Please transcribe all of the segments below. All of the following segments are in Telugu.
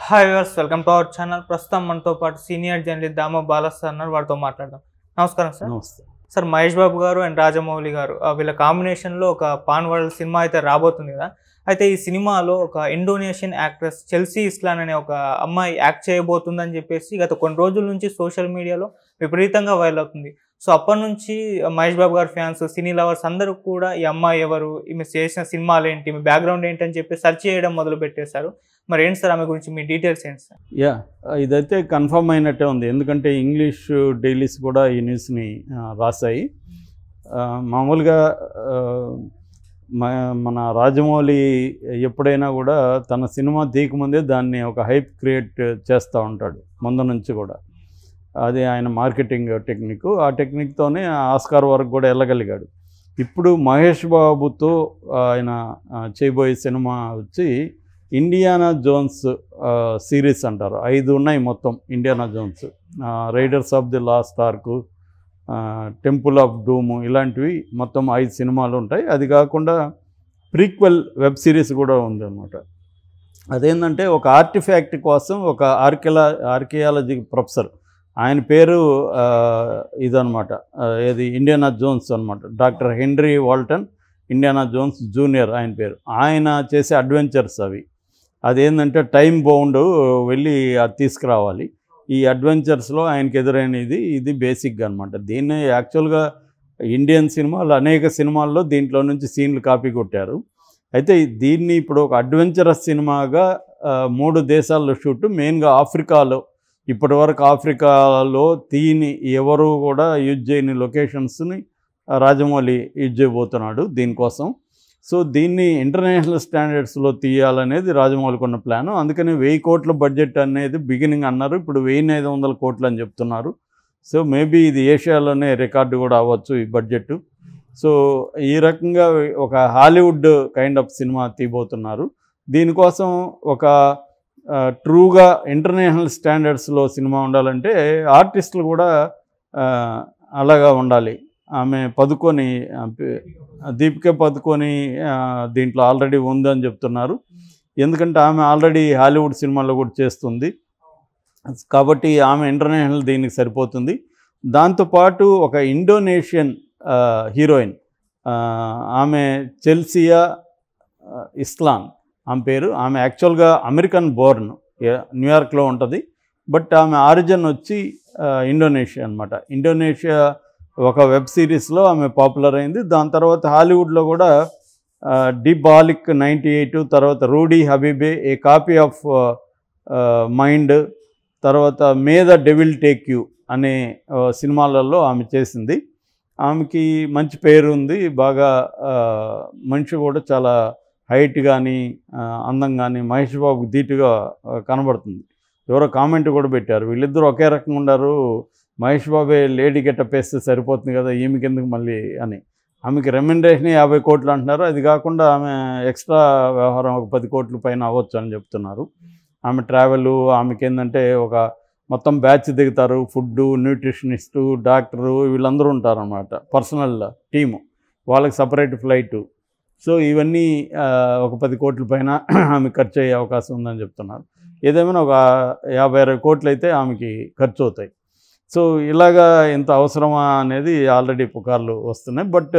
Hi viewers, welcome to our channel. ప్రస్తుతం మనతో పాటు సీనియర్ జర్నలిస్ట్ దామో బాలస్ అన్నారు, వారితో మాట్లాడదాం. నమస్కారం సార్. నమస్తే సార్, మహేష్ బాబు గారు అండ్ రాజమౌళి గారు వీళ్ళ కాంబినేషన్లో ఒక పాన్ వరల్డ్ సినిమా అయితే రాబోతుంది కదా. అయితే ఈ సినిమాలో ఒక ఇండోనేషియన్ యాక్ట్రెస్ చెల్సీ ఇస్లాన్ అనే ఒక అమ్మాయి యాక్ట్ చేయబోతుందని చెప్పేసి గత కొన్ని రోజుల నుంచి సోషల్ మీడియాలో విపరీతంగా వైరల్ అవుతుంది. సో అప్పటి నుంచి మహేష్ బాబు గారి ఫ్యాన్స్, సినీ లవర్స్ అందరూ కూడా ఈ అమ్మాయి ఎవరు, ఈమె చేసిన సినిమాలు ఏంటి, మీ బ్యాక్గ్రౌండ్ ఏంటి అని చెప్పి సెర్చ్ చేయడం మొదలు పెట్టేశారు. మరి ఏంటి సార్ ఆమె గురించి మీ డీటెయిల్స్ ఏంటి సార్? ఇదైతే కన్ఫర్మ్ అయినట్టే ఉంది, ఎందుకంటే ఇంగ్లీష్ డైలీస్ కూడా ఈ న్యూస్ని రాశాయి. మామూలుగా మన రాజమౌళి ఎప్పుడైనా కూడా తన సినిమా తీయకముందే దాన్ని ఒక హైప్ క్రియేట్ చేస్తూ ఉంటాడు ముందు నుంచి కూడా. అది ఆయన మార్కెటింగ్ టెక్నిక్. ఆ టెక్నిక్తోనే ఆస్కార్ వరకు కూడా వెళ్ళగలిగాడు. ఇప్పుడు మహేష్ బాబుతో ఆయన చేయబోయే సినిమా వచ్చి ఇండియానా జోన్స్ సిరీస్ అంటారు. 5 ఉన్నాయి మొత్తం Indiana Jones. Raiders of the Lost Ark, Temple of Doom, ఇలాంటివి మొత్తం 5 సినిమాలు ఉంటాయి. అది కాకుండా ప్రీక్వెల్ వెబ్ సిరీస్ కూడా ఉందన్నమాట. అదేంటంటే ఒక ఆర్టిఫాక్ట్ కోసం ఒక ఆర్కియాలజీ ప్రొఫెసర్, ఆయన పేరు ఇదనమాట, ఏది ఇండియానా జోన్స్ అనమాట. Doctor Henry Walton Indiana Jones junior ఆయన పేరు. ఆయన చేసే అడ్వెంచర్స్ అవి. అదేంటంటే టైం బౌండ్ వెళ్ళి అది తీసుకురావాలి. ఈ అడ్వెంచర్స్లో ఆయనకి ఎదురైనది ఇది బేసిక్గా అనమాట. దీన్ని యాక్చువల్గా ఇండియన్ సినిమాలు అనేక సినిమాల్లో దీంట్లో నుంచి సీన్లు కాపీ కొట్టారు. అయితే దీన్ని ఇప్పుడు ఒక అడ్వెంచరస్ సినిమాగా 3 దేశాల్లో షూట్, మెయిన్గా ఆఫ్రికాలో. ఇప్పటివరకు ఆఫ్రికాలో తీని ఎవరు కూడా యూజ్ చేయని లొకేషన్స్ని రాజమౌళి యూజ్ చేయబోతున్నాడు దీనికోసం. సో దీన్ని ఇంటర్నేషనల్ స్టాండర్డ్స్లో తీయాలనేది రాజమౌళికి ఉన్న ప్లాను. అందుకని 1000 కోట్ల బడ్జెట్ అనేది బిగినింగ్ అన్నారు, ఇప్పుడు 1500 కోట్లు అని చెప్తున్నారు. సో మేబీ ఇది ఏషియాలోనే రికార్డు కూడా అవ్వచ్చు ఈ బడ్జెట్. సో ఈ రకంగా ఒక హాలీవుడ్ కైండ్ ఆఫ్ సినిమా తీయబోతున్నారు. దీనికోసం ఒక ట్రూగా ఇంటర్నేషనల్ స్టాండర్డ్స్లో సినిమా ఉండాలంటే ఆర్టిస్టులు కూడా అలాగా ఉండాలి. ఆమె పదుకొని, దీపికా పదుకొని దీంట్లో ఆల్రెడీ ఉందని చెప్తున్నారు. ఎందుకంటే ఆమె ఆల్రెడీ హాలీవుడ్ సినిమాల్లో కూడా చేస్తుంది కాబట్టి ఆమె ఇంటర్నేషనల్ దీనికి సరిపోతుంది. దాంతోపాటు ఒక ఇండోనేషియన్ హీరోయిన్, ఆమె చెల్సియా ఇస్లాన్ ఆమె పేరు. ఆమె యాక్చువల్గా అమెరికన్ బోర్న్, న్యూయార్క్లో ఉంటుంది. బట్ ఆమె ఆరిజిన్ వచ్చి ఇండోనేషియా అనమాట. ఇండోనేషియా ఒక వెబ్ సిరీస్లో ఆమె పాపులర్ అయింది. దాని తర్వాత హాలీవుడ్లో కూడా డిబాలిక్ 98, తర్వాత Rudy Habibie, A Copy of Mind, తర్వాత May the Devil Take You అనే సినిమాలలో ఆమె చేసింది. ఆమెకి మంచి పేరు ఉంది, బాగా మనిషి కూడా చాలా హైట్ కానీ అందం కానీ మహేష్ బాబుకి ధీటుగా కనబడుతుంది. ఎవరో కామెంట్ కూడా పెట్టారు, వీళ్ళిద్దరూ ఒకే రకంగా ఉన్నారు, మహేష్ బాబే లేడీ గెటప్ వేస్తే సరిపోతుంది కదా, ఈమెకి ఎందుకు మళ్ళీ అని. ఆమెకి రెమ్యునరేషన్ 50 కోట్లు అంటున్నారు. అది కాకుండా ఆమె ఎక్స్ట్రా వ్యవహారం ఒక 10 కోట్ల పైన అవ్వచ్చు అని చెప్తున్నారు. ఆమె ట్రావెల్, ఆమెకి ఏంటంటే ఒక మొత్తం బ్యాచ్ దిగుతారు, ఫుడ్డు, న్యూట్రిషనిస్టు, డాక్టరు, వీళ్ళందరూ ఉంటారన్నమాట, పర్సనల్ టీము, వాళ్ళకి సపరేట్ ఫ్లైటు. సో ఇవన్నీ ఒక 10 కోట్ల పైన ఆమె ఖర్చు అయ్యే అవకాశం ఉందని చెప్తున్నారు. ఏదేమైనా ఒక 50-60 కోట్లు అయితే ఆమెకి ఖర్చు అవుతాయి. సో ఇలాగా ఇంత అవసరమా అనేది ఆల్రెడీ పుకార్లు వస్తున్నాయి. బట్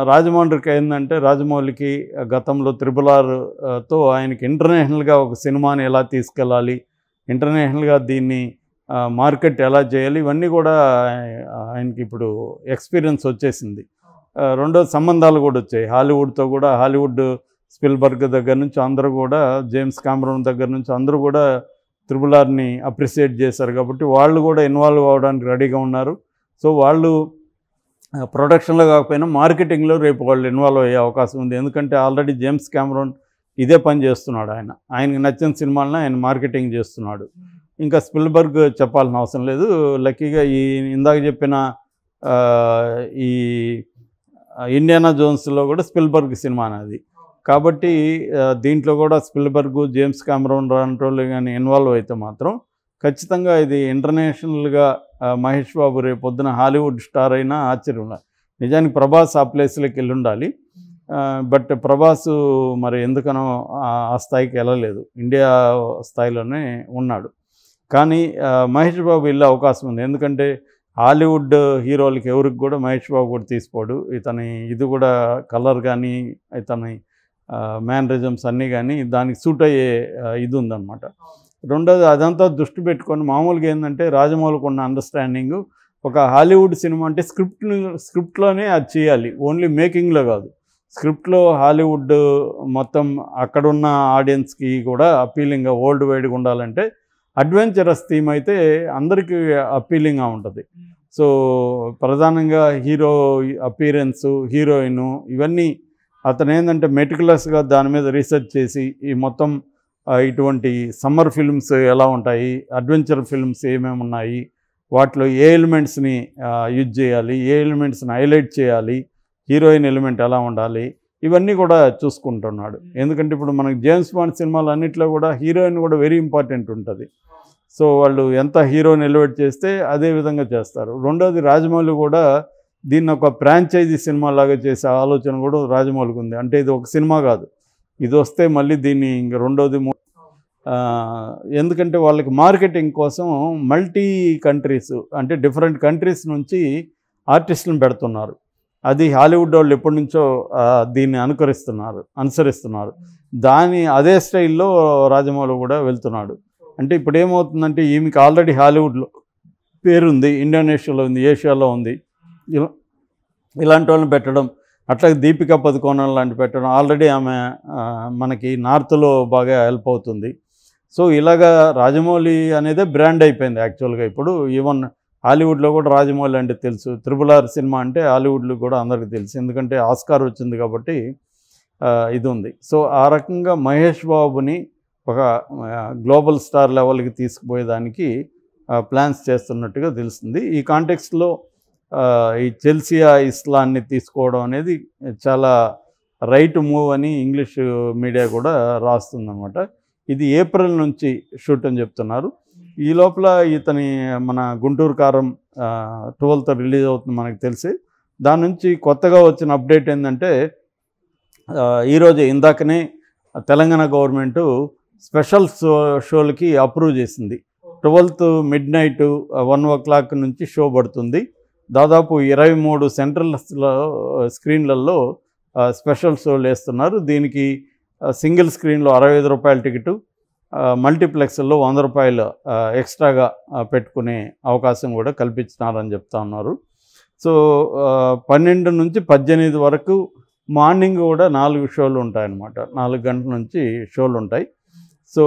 రాజమౌళికి ఏంటంటే, రాజమౌళికి గతంలో RRRతో ఆయనకి ఇంటర్నేషనల్గా ఒక సినిమాని ఎలా తీసుకెళ్ళాలి, ఇంటర్నేషనల్గా దీన్ని మార్కెట్ ఎలా చేయాలి, ఇవన్నీ కూడా ఆయనకి ఇప్పుడు ఎక్స్పీరియన్స్ వచ్చేసింది. రెండోది సంబంధాలు కూడా వచ్చాయి హాలీవుడ్తో కూడా. హాలీవుడ్ స్పిల్బర్గ్ దగ్గర నుంచి అందరూ కూడా, జేమ్స్ కామెరూన్ దగ్గర నుంచి అందరూ కూడా RRRని అప్రిషియేట్ చేశారు కాబట్టి వాళ్ళు కూడా ఇన్వాల్వ్ అవ్వడానికి రెడీగా ఉన్నారు. సో వాళ్ళు ప్రొడక్షన్లో కాకపోయినా మార్కెటింగ్లో రేపు వాళ్ళు ఇన్వాల్వ్ అయ్యే అవకాశం ఉంది. ఎందుకంటే ఆల్రెడీ జేమ్స్ కామెరూన్ ఇదే పని చేస్తున్నాడు. ఆయనకి నచ్చిన సినిమాలను ఆయన మార్కెటింగ్ చేస్తున్నాడు. ఇంకా స్పిల్బర్గ్ చెప్పాల్సిన అవసరం లేదు. లక్కీగా ఈ ఇందాక చెప్పిన ఈ ఇండియానా జోన్స్లో కూడా స్పిల్బర్గ్ సినిమా అనేది కాబట్టి దీంట్లో కూడా స్పిల్బర్గ్, జేమ్స్ కామెరూన్ లాంటి కానీ ఇన్వాల్వ్ అయితే మాత్రం ఖచ్చితంగా ఇది ఇంటర్నేషనల్గా మహేష్ బాబు రేపు పొద్దున హాలీవుడ్ స్టార్ అయినా ఆశ్చర్యం. నిజానికి ప్రభాస్ ఆ ప్లేస్లోకి వెళ్ళి ఉండాలి. బట్ ప్రభాస్ మరి ఎందుకనో ఆ స్థాయికి వెళ్ళలేదు, ఇండియా స్థాయిలోనే ఉన్నాడు. కానీ మహేష్ బాబు వెళ్ళే అవకాశం ఉంది. ఎందుకంటే హాలీవుడ్ హీరోలకి ఎవరికి కూడా మహేష్ బాబు కూడా తీసుకోడు. ఇతని ఇది కూడా కలర్ కానీ ఇతని మేనరిజమ్స్ అన్నీ కానీ దానికి సూట్ అయ్యే ఇది ఉందన్నమాట. రెండోది అదంతా దృష్టి పెట్టుకొని మామూలుగా ఏంటంటే రాజమౌళికి ఉన్న అండర్స్టాండింగు ఒక హాలీవుడ్ సినిమా అంటే స్క్రిప్ట్లోనే అది చేయాలి, ఓన్లీ మేకింగ్లో కాదు. స్క్రిప్ట్లో హాలీవుడ్ మొత్తం అక్కడున్న ఆడియన్స్కి కూడా అపీలింగ్గా వరల్డ్ వైడ్గా ఉండాలంటే అడ్వెంచరస్ థీమ్ అయితే అందరికీ అపీలింగ్గా ఉంటుంది. సో ప్రధానంగా హీరో అపీరెన్సు, హీరోయిన్ ఇవన్నీ అతను ఏంటంటే మెటికులస్గా దాని మీద రీసెర్చ్ చేసి ఈ మొత్తం ఇటువంటి సమ్మర్ ఫిల్మ్స్ ఎలా ఉంటాయి, అడ్వెంచర్ ఫిల్మ్స్ ఏమేమి ఉన్నాయి, వాటిలో ఏ ఎలిమెంట్స్ని యూజ్ చేయాలి, ఏ ఎలిమెంట్స్ని హైలైట్ చేయాలి, హీరోయిన్ ఎలిమెంట్ ఎలా ఉండాలి, ఇవన్నీ కూడా చూసుకుంటున్నాడు. ఎందుకంటే ఇప్పుడు మనకి జేమ్స్ బాండ్ సినిమాలు అన్నింటిలో కూడా హీరోయిన్ కూడా వెరీ ఇంపార్టెంట్ ఉంటుంది. సో వాళ్ళు ఎంత హీరోయిన్ ఎలివేట్ చేస్తే అదే విధంగా చేస్తారు. రెండోది రాజమౌళి కూడా దీన్ని ఒక ఫ్రాంచైజీ సినిమా లాగా చేసే ఆలోచన కూడా రాజమౌళికి ఉంది. అంటే ఇది ఒక సినిమా కాదు, ఇది వస్తే మళ్ళీ దీన్ని ఇంక రెండోది ఎందుకంటే వాళ్ళకి మార్కెటింగ్ కోసం మల్టీ కంట్రీస్ అంటే డిఫరెంట్ కంట్రీస్ నుంచి ఆర్టిస్టులను పెడుతున్నారు. అది హాలీవుడ్ వాళ్ళు ఎప్పటి నుంచో దీన్ని అనుసరిస్తున్నారు. అదే స్టైల్లో రాజమౌళి కూడా వెళ్తున్నాడు. అంటే ఇప్పుడు ఏమవుతుందంటే ఈమెకి ఆల్రెడీ హాలీవుడ్లో పేరుంది, ఇండోనేషియాలో ఉంది, ఏషియాలో ఉంది. ఇలాంటి వాళ్ళని పెట్టడం, అట్లాగే దీపికా పదుకోన్ లాంటి పెట్టడం, ఆల్రెడీ ఆమె మనకి నార్త్లో బాగా హెల్ప్ అవుతుంది. సో ఇలాగా రాజమౌళి అనేదే బ్రాండ్ అయిపోయింది యాక్చువల్గా. ఇప్పుడు ఈవెన్ హాలీవుడ్లో కూడా రాజమౌళి అంటే తెలుసు. RRR సినిమా అంటే హాలీవుడ్లో కూడా అందరికీ తెలుసు, ఎందుకంటే ఆస్కార్ వచ్చింది కాబట్టి ఇది ఉంది. సో ఆ రకంగా మహేష్ బాబుని ఒక గ్లోబల్ స్టార్ లెవెల్కి తీసుకుపోయేదానికి ప్లాన్స్ చేస్తున్నట్టుగా తెలుస్తుంది. ఈ కాంటెక్స్ట్లో ఈ చెల్సియా ఇస్లాన్ని తీసుకోవడం అనేది చాలా రైట్ మూవ్ అని ఇంగ్లీష్ మీడియా కూడా రాస్తుందన్నమాట. ఇది ఏప్రిల్ నుంచి షూట్ అని చెప్తున్నారు. ఈ లోపల మన గుంటూరు కారం 12th రిలీజ్ అవుతుంది మనకు తెలిసి. దాని నుంచి కొత్తగా వచ్చిన అప్డేట్ ఏంటంటే ఈరోజు ఇందాకనే తెలంగాణ గవర్నమెంటు స్పెషల్ షోలకి అప్రూవ్ చేసింది. 12th midnight 1 o'clock నుంచి షో పడుతుంది. దాదాపు 23 సెంట్రల్ స్క్రీన్లలో స్పెషల్ షోలు వేస్తున్నారు. దీనికి సింగిల్ స్క్రీన్లో 65 రూపాయల టికెట్, మల్టీప్లెక్స్లో 100 రూపాయలు ఎక్స్ట్రాగా పెట్టుకునే అవకాశం కూడా కల్పించినారని చెప్తా ఉన్నారు. సో 12 నుంచి 18 వరకు మార్నింగ్ కూడా 4 షోలు ఉంటాయన్నమాట. 4 గంటల నుంచి షోలు ఉంటాయి. సో